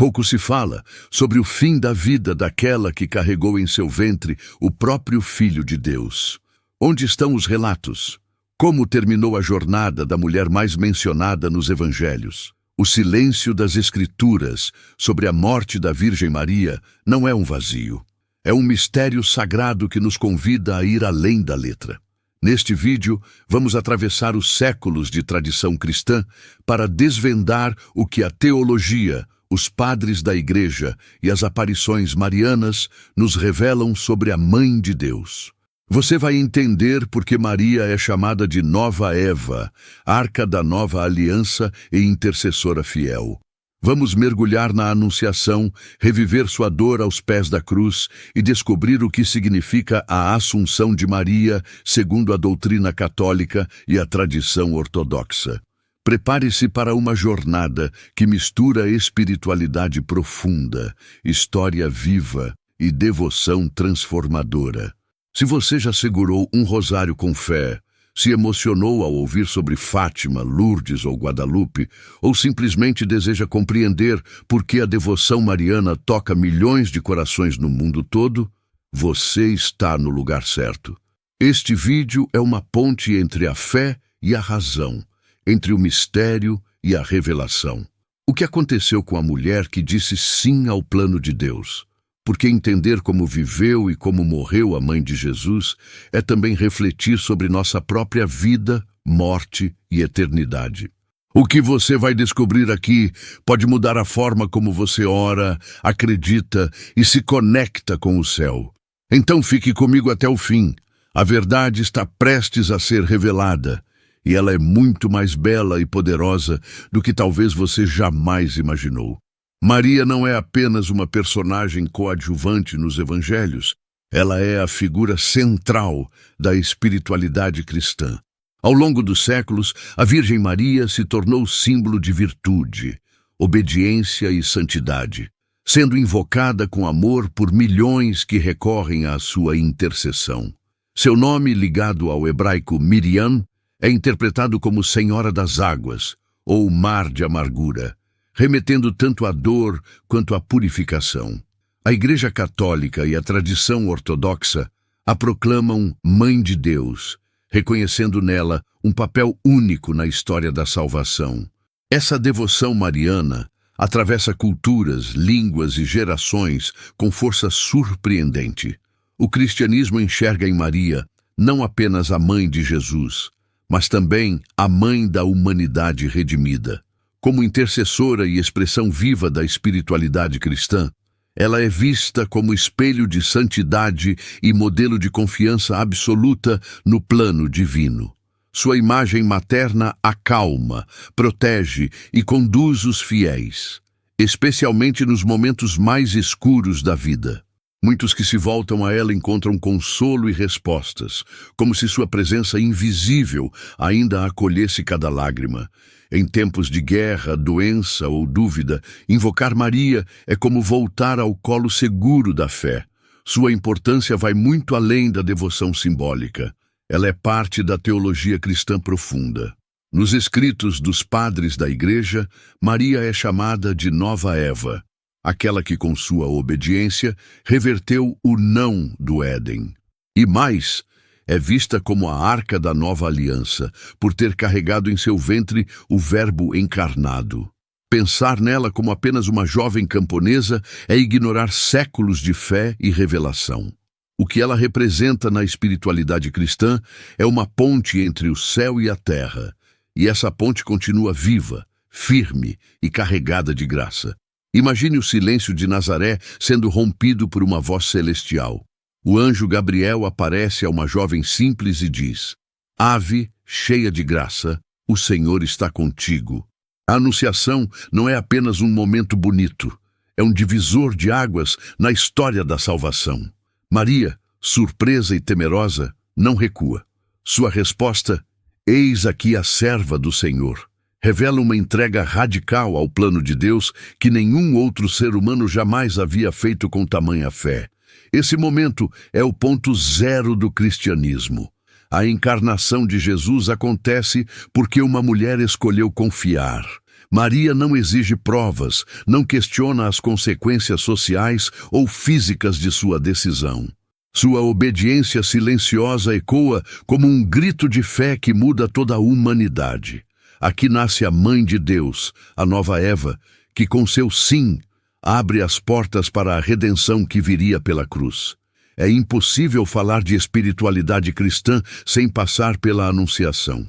Pouco se fala sobre o fim da vida daquela que carregou em seu ventre o próprio Filho de Deus. Onde estão os relatos? Como terminou a jornada da mulher mais mencionada nos evangelhos? O silêncio das Escrituras sobre a morte da Virgem Maria não é um vazio. É um mistério sagrado que nos convida a ir além da letra. Neste vídeo, vamos atravessar os séculos de tradição cristã para desvendar o que a teologia, os padres da Igreja e as aparições marianas nos revelam sobre a Mãe de Deus. Você vai entender por que Maria é chamada de Nova Eva, arca da nova aliança e intercessora fiel. Vamos mergulhar na Anunciação, reviver sua dor aos pés da cruz e descobrir o que significa a Assunção de Maria, segundo a doutrina católica e a tradição ortodoxa. Prepare-se para uma jornada que mistura espiritualidade profunda, história viva e devoção transformadora. Se você já segurou um rosário com fé, se emocionou ao ouvir sobre Fátima, Lourdes ou Guadalupe, ou simplesmente deseja compreender por que a devoção mariana toca milhões de corações no mundo todo, você está no lugar certo. Este vídeo é uma ponte entre a fé e a razão, entre o mistério e a revelação. O que aconteceu com a mulher que disse sim ao plano de Deus? Porque entender como viveu e como morreu a Mãe de Jesus é também refletir sobre nossa própria vida, morte e eternidade. O que você vai descobrir aqui pode mudar a forma como você ora, acredita e se conecta com o céu. Então fique comigo até o fim. A verdade está prestes a ser revelada e ela é muito mais bela e poderosa do que talvez você jamais imaginou. Maria não é apenas uma personagem coadjuvante nos evangelhos, ela é a figura central da espiritualidade cristã. Ao longo dos séculos, a Virgem Maria se tornou símbolo de virtude, obediência e santidade, sendo invocada com amor por milhões que recorrem à sua intercessão. Seu nome, ligado ao hebraico Miriam, é interpretado como Senhora das Águas, ou Mar de Amargura, remetendo tanto à dor quanto à purificação. A Igreja Católica e a tradição ortodoxa a proclamam Mãe de Deus, reconhecendo nela um papel único na história da salvação. Essa devoção mariana atravessa culturas, línguas e gerações com força surpreendente. O cristianismo enxerga em Maria não apenas a Mãe de Jesus, mas também a Mãe da humanidade redimida. Como intercessora e expressão viva da espiritualidade cristã, ela é vista como espelho de santidade e modelo de confiança absoluta no plano divino. Sua imagem materna acalma, protege e conduz os fiéis, especialmente nos momentos mais escuros da vida. Muitos que se voltam a ela encontram consolo e respostas, como se sua presença invisível ainda acolhesse cada lágrima. Em tempos de guerra, doença ou dúvida, invocar Maria é como voltar ao colo seguro da fé. Sua importância vai muito além da devoção simbólica. Ela é parte da teologia cristã profunda. Nos escritos dos padres da Igreja, Maria é chamada de Nova Eva, aquela que com sua obediência reverteu o não do Éden. E mais, é vista como a arca da nova aliança, por ter carregado em seu ventre o Verbo encarnado. Pensar nela como apenas uma jovem camponesa é ignorar séculos de fé e revelação. O que ela representa na espiritualidade cristã é uma ponte entre o céu e a terra, e essa ponte continua viva, firme e carregada de graça. Imagine o silêncio de Nazaré sendo rompido por uma voz celestial. O anjo Gabriel aparece a uma jovem simples e diz: Ave, cheia de graça, o Senhor está contigo. A Anunciação não é apenas um momento bonito, é um divisor de águas na história da salvação. Maria, surpresa e temerosa, não recua. Sua resposta, eis aqui a serva do Senhor, revela uma entrega radical ao plano de Deus que nenhum outro ser humano jamais havia feito com tamanha fé. Esse momento é o ponto zero do cristianismo. A encarnação de Jesus acontece porque uma mulher escolheu confiar, Maria não exige provas, não questiona as consequências sociais ou físicas de sua decisão. Sua obediência silenciosa ecoa como um grito de fé que muda toda a humanidade. Aqui nasce a Mãe de Deus, a nova Eva, que com seu sim abre as portas para a redenção que viria pela cruz. É impossível falar de espiritualidade cristã sem passar pela Anunciação.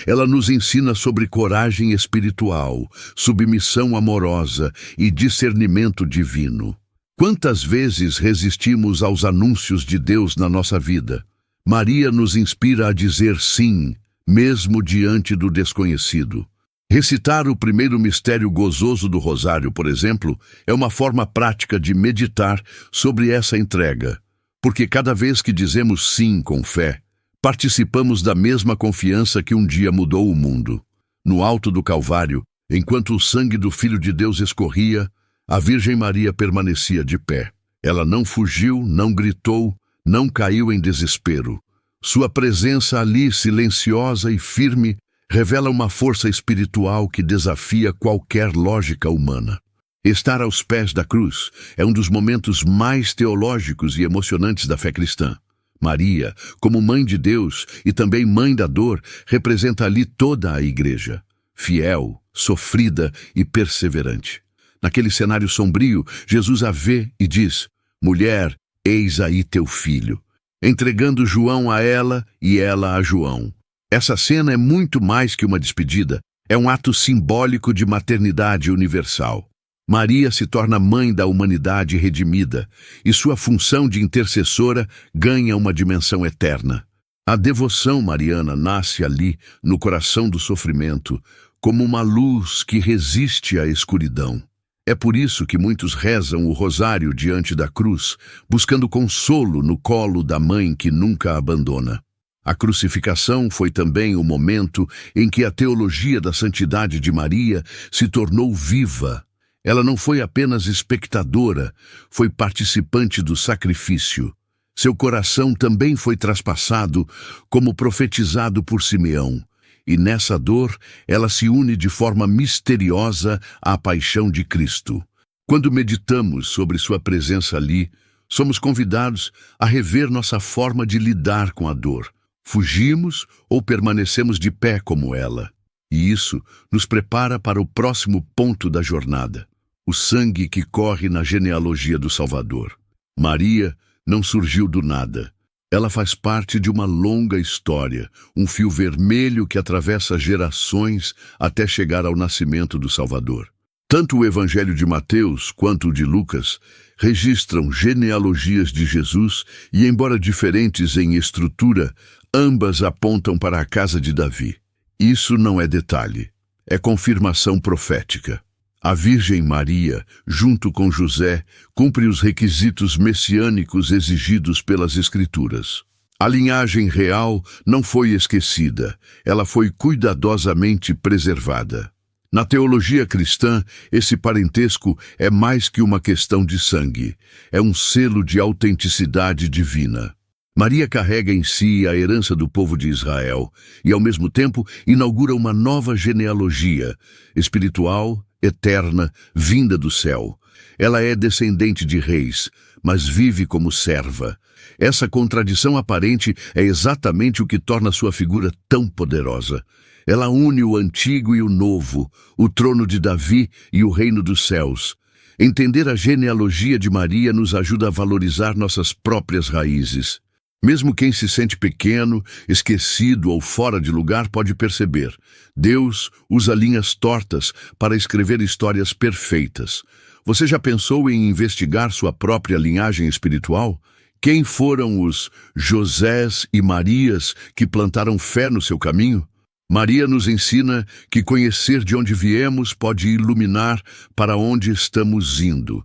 Ela nos ensina sobre coragem espiritual, submissão amorosa e discernimento divino. Quantas vezes resistimos aos anúncios de Deus na nossa vida? Maria nos inspira a dizer sim, mesmo diante do desconhecido. Recitar o primeiro mistério gozoso do Rosário, por exemplo, é uma forma prática de meditar sobre essa entrega, porque cada vez que dizemos sim com fé, participamos da mesma confiança que um dia mudou o mundo. No alto do Calvário, enquanto o sangue do Filho de Deus escorria, a Virgem Maria permanecia de pé. Ela não fugiu, não gritou, não caiu em desespero. Sua presença ali, silenciosa e firme, revela uma força espiritual que desafia qualquer lógica humana. Estar aos pés da cruz é um dos momentos mais teológicos e emocionantes da fé cristã. Maria, como Mãe de Deus e também Mãe da dor, representa ali toda a Igreja, fiel, sofrida e perseverante. Naquele cenário sombrio, Jesus a vê e diz: "Mulher, eis aí teu filho", entregando João a ela e ela a João. Essa cena é muito mais que uma despedida, é um ato simbólico de maternidade universal. Maria se torna mãe da humanidade redimida, e sua função de intercessora ganha uma dimensão eterna. A devoção mariana nasce ali, no coração do sofrimento, como uma luz que resiste à escuridão. É por isso que muitos rezam o rosário diante da cruz, buscando consolo no colo da mãe que nunca abandona. A crucificação foi também o momento em que a teologia da santidade de Maria se tornou viva. Ela não foi apenas espectadora, foi participante do sacrifício. Seu coração também foi traspassado, como profetizado por Simeão. E nessa dor, ela se une de forma misteriosa à paixão de Cristo. Quando meditamos sobre sua presença ali, somos convidados a rever nossa forma de lidar com a dor. Fugimos ou permanecemos de pé como ela? E isso nos prepara para o próximo ponto da jornada: o sangue que corre na genealogia do Salvador. Maria não surgiu do nada. Ela faz parte de uma longa história, um fio vermelho que atravessa gerações até chegar ao nascimento do Salvador. Tanto o Evangelho de Mateus quanto o de Lucas registram genealogias de Jesus e, embora diferentes em estrutura, ambas apontam para a casa de Davi. Isso não é detalhe, é confirmação profética. A Virgem Maria, junto com José, cumpre os requisitos messiânicos exigidos pelas Escrituras. A linhagem real não foi esquecida, ela foi cuidadosamente preservada. Na teologia cristã, esse parentesco é mais que uma questão de sangue, é um selo de autenticidade divina. Maria carrega em si a herança do povo de Israel e, ao mesmo tempo, inaugura uma nova genealogia espiritual, eterna, vinda do céu. Ela é descendente de reis, mas vive como serva. Essa contradição aparente é exatamente o que torna sua figura tão poderosa. Ela une o antigo e o novo, o trono de Davi e o reino dos céus. Entender a genealogia de Maria nos ajuda a valorizar nossas próprias raízes. Mesmo quem se sente pequeno, esquecido ou fora de lugar pode perceber: Deus usa linhas tortas para escrever histórias perfeitas. Você já pensou em investigar sua própria linhagem espiritual? Quem foram os Josés e Marias que plantaram fé no seu caminho? Maria nos ensina que conhecer de onde viemos pode iluminar para onde estamos indo.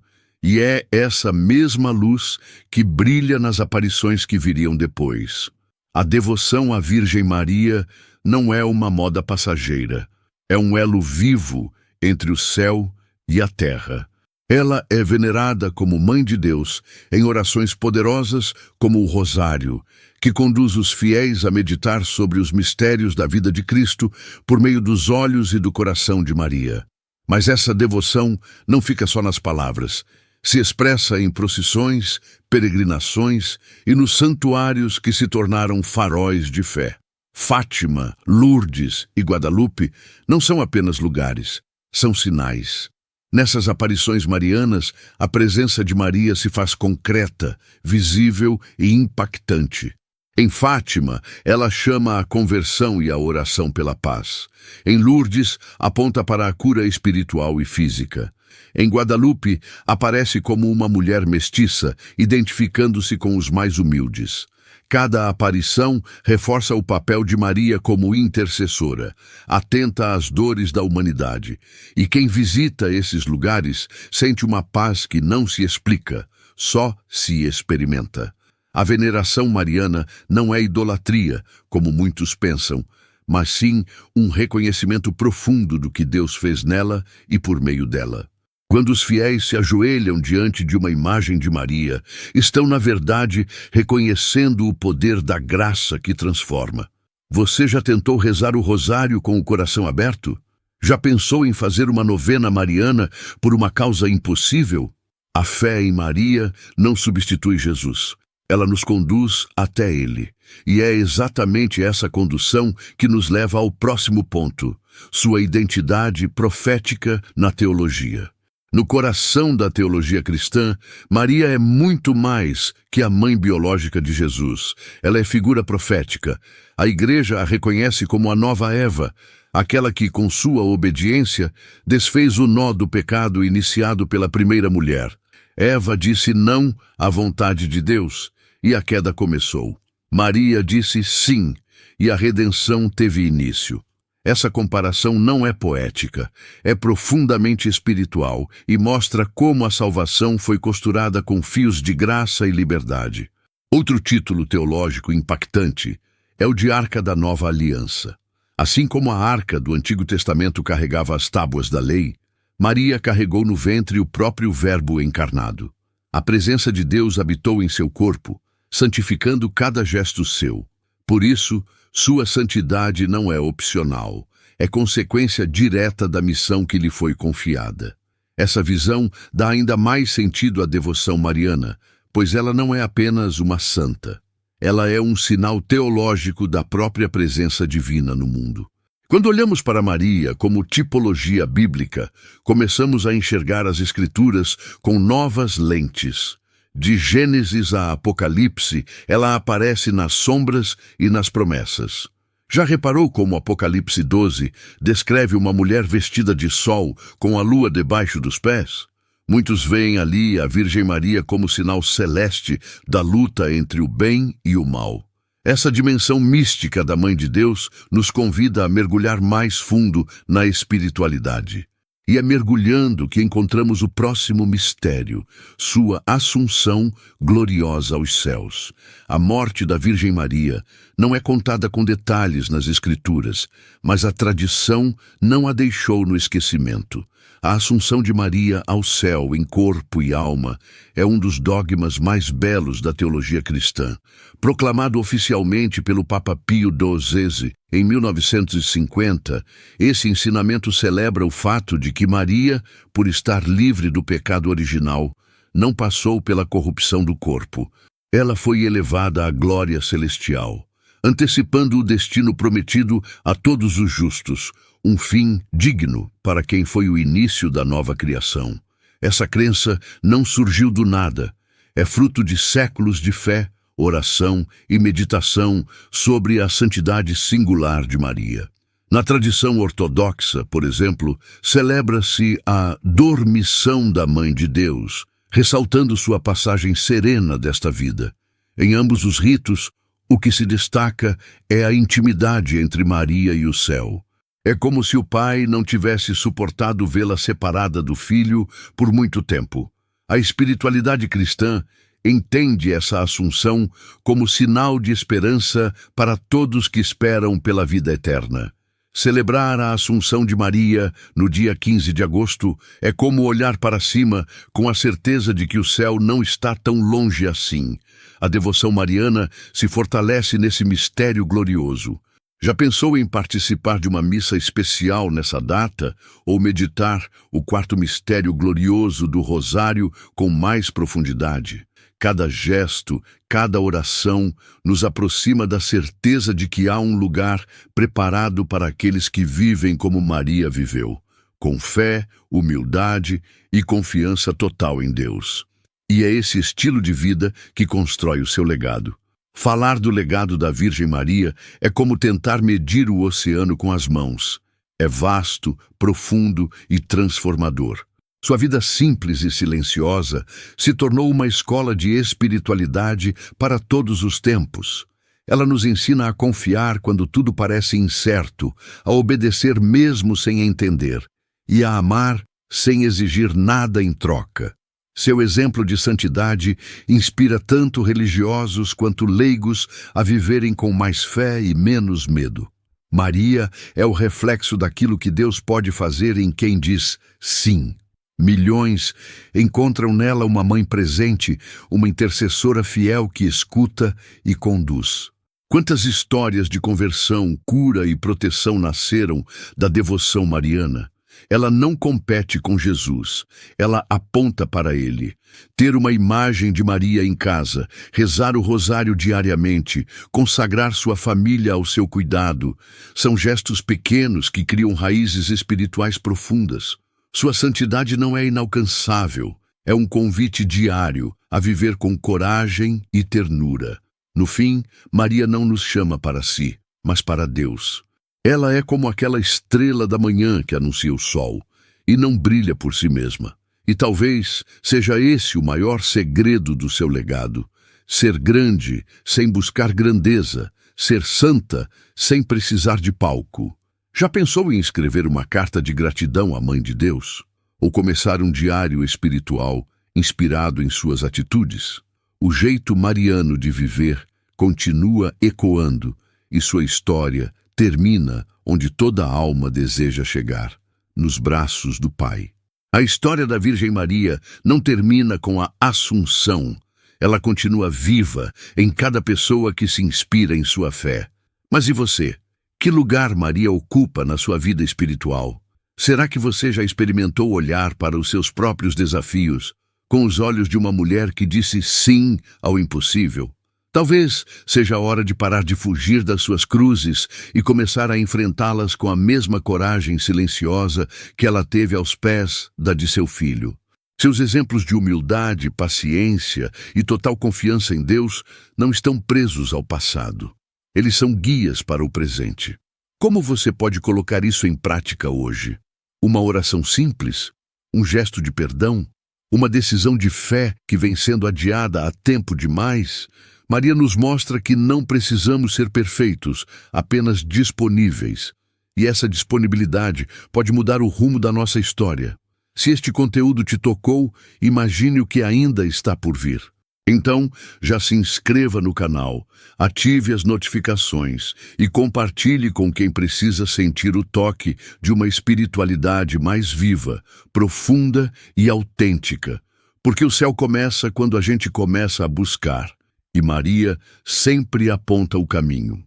E é essa mesma luz que brilha nas aparições que viriam depois. A devoção à Virgem Maria não é uma moda passageira. É um elo vivo entre o céu e a terra. Ela é venerada como Mãe de Deus em orações poderosas como o Rosário, que conduz os fiéis a meditar sobre os mistérios da vida de Cristo por meio dos olhos e do coração de Maria. Mas essa devoção não fica só nas palavras. Se expressa em procissões, peregrinações e nos santuários que se tornaram faróis de fé. Fátima, Lourdes e Guadalupe não são apenas lugares, são sinais. Nessas aparições marianas, a presença de Maria se faz concreta, visível e impactante. Em Fátima, ela chama a conversão e a oração pela paz. Em Lourdes, aponta para a cura espiritual e física. Em Guadalupe, aparece como uma mulher mestiça, identificando-se com os mais humildes. Cada aparição reforça o papel de Maria como intercessora, atenta às dores da humanidade. E quem visita esses lugares sente uma paz que não se explica, só se experimenta. A veneração mariana não é idolatria, como muitos pensam, mas sim um reconhecimento profundo do que Deus fez nela e por meio dela. Quando os fiéis se ajoelham diante de uma imagem de Maria, estão, na verdade, reconhecendo o poder da graça que transforma. Você já tentou rezar o rosário com o coração aberto? Já pensou em fazer uma novena mariana por uma causa impossível? A fé em Maria não substitui Jesus. Ela nos conduz até Ele. E é exatamente essa condução que nos leva ao próximo ponto: sua identidade profética na teologia. No coração da teologia cristã, Maria é muito mais que a mãe biológica de Jesus. Ela é figura profética. A Igreja a reconhece como a nova Eva, aquela que, com sua obediência, desfez o nó do pecado iniciado pela primeira mulher. Eva disse não à vontade de Deus, e a queda começou. Maria disse sim, e a redenção teve início. Essa comparação não é poética, é profundamente espiritual e mostra como a salvação foi costurada com fios de graça e liberdade. Outro título teológico impactante é o de Arca da Nova Aliança. Assim como a Arca do Antigo Testamento carregava as tábuas da lei, Maria carregou no ventre o próprio Verbo encarnado. A presença de Deus habitou em seu corpo, santificando cada gesto seu. Por isso, sua santidade não é opcional, é consequência direta da missão que lhe foi confiada. Essa visão dá ainda mais sentido à devoção mariana, pois ela não é apenas uma santa. Ela é um sinal teológico da própria presença divina no mundo. Quando olhamos para Maria como tipologia bíblica, começamos a enxergar as Escrituras com novas lentes. De Gênesis a Apocalipse, ela aparece nas sombras e nas promessas. Já reparou como Apocalipse 12 descreve uma mulher vestida de sol, com a lua debaixo dos pés? Muitos veem ali a Virgem Maria como sinal celeste da luta entre o bem e o mal. Essa dimensão mística da Mãe de Deus nos convida a mergulhar mais fundo na espiritualidade. E é mergulhando que encontramos o próximo mistério, sua assunção gloriosa aos céus. A morte da Virgem Maria não é contada com detalhes nas Escrituras, mas a tradição não a deixou no esquecimento. A assunção de Maria ao céu em corpo e alma é um dos dogmas mais belos da teologia cristã. Proclamado oficialmente pelo Papa Pio XII em 1950, esse ensinamento celebra o fato de que Maria, por estar livre do pecado original, não passou pela corrupção do corpo. Ela foi elevada à glória celestial, antecipando o destino prometido a todos os justos, um fim digno para quem foi o início da nova criação. Essa crença não surgiu do nada, é fruto de séculos de fé, oração e meditação sobre a santidade singular de Maria. Na tradição ortodoxa, por exemplo, celebra-se a dormição da Mãe de Deus, ressaltando sua passagem serena desta vida. Em ambos os ritos, o que se destaca é a intimidade entre Maria e o céu. É como se o pai não tivesse suportado vê-la separada do filho por muito tempo. A espiritualidade cristã entende essa assunção como sinal de esperança para todos que esperam pela vida eterna. Celebrar a Assunção de Maria no dia 15 de agosto é como olhar para cima com a certeza de que o céu não está tão longe assim. A devoção mariana se fortalece nesse mistério glorioso. Já pensou em participar de uma missa especial nessa data ou meditar o quarto mistério glorioso do Rosário com mais profundidade? Cada gesto, cada oração nos aproxima da certeza de que há um lugar preparado para aqueles que vivem como Maria viveu, com fé, humildade e confiança total em Deus. E é esse estilo de vida que constrói o seu legado. Falar do legado da Virgem Maria é como tentar medir o oceano com as mãos. É vasto, profundo e transformador. Sua vida simples e silenciosa se tornou uma escola de espiritualidade para todos os tempos. Ela nos ensina a confiar quando tudo parece incerto, a obedecer mesmo sem entender, e a amar sem exigir nada em troca. Seu exemplo de santidade inspira tanto religiosos quanto leigos a viverem com mais fé e menos medo. Maria é o reflexo daquilo que Deus pode fazer em quem diz sim. Milhões encontram nela uma mãe presente, uma intercessora fiel que escuta e conduz. Quantas histórias de conversão, cura e proteção nasceram da devoção mariana? Ela não compete com Jesus, ela aponta para ele. Ter uma imagem de Maria em casa, rezar o rosário diariamente, consagrar sua família ao seu cuidado, são gestos pequenos que criam raízes espirituais profundas. Sua santidade não é inalcançável, é um convite diário a viver com coragem e ternura. No fim, Maria não nos chama para si, mas para Deus. Ela é como aquela estrela da manhã que anuncia o sol, e não brilha por si mesma. E talvez seja esse o maior segredo do seu legado: ser grande sem buscar grandeza, ser santa sem precisar de palco. Já pensou em escrever uma carta de gratidão à Mãe de Deus? Ou começar um diário espiritual inspirado em suas atitudes? O jeito mariano de viver continua ecoando e sua história termina onde toda alma deseja chegar, nos braços do Pai. A história da Virgem Maria não termina com a Assunção. Ela continua viva em cada pessoa que se inspira em sua fé. Mas e você? Que lugar Maria ocupa na sua vida espiritual? Será que você já experimentou olhar para os seus próprios desafios com os olhos de uma mulher que disse sim ao impossível? Talvez seja a hora de parar de fugir das suas cruzes e começar a enfrentá-las com a mesma coragem silenciosa que ela teve aos pés da de seu filho. Seus exemplos de humildade, paciência e total confiança em Deus não estão presos ao passado. Eles são guias para o presente. Como você pode colocar isso em prática hoje? Uma oração simples? Um gesto de perdão? Uma decisão de fé que vem sendo adiada há tempo demais? Maria nos mostra que não precisamos ser perfeitos, apenas disponíveis. E essa disponibilidade pode mudar o rumo da nossa história. Se este conteúdo te tocou, imagine o que ainda está por vir. Então, já se inscreva no canal, ative as notificações e compartilhe com quem precisa sentir o toque de uma espiritualidade mais viva, profunda e autêntica. Porque o céu começa quando a gente começa a buscar, e Maria sempre aponta o caminho.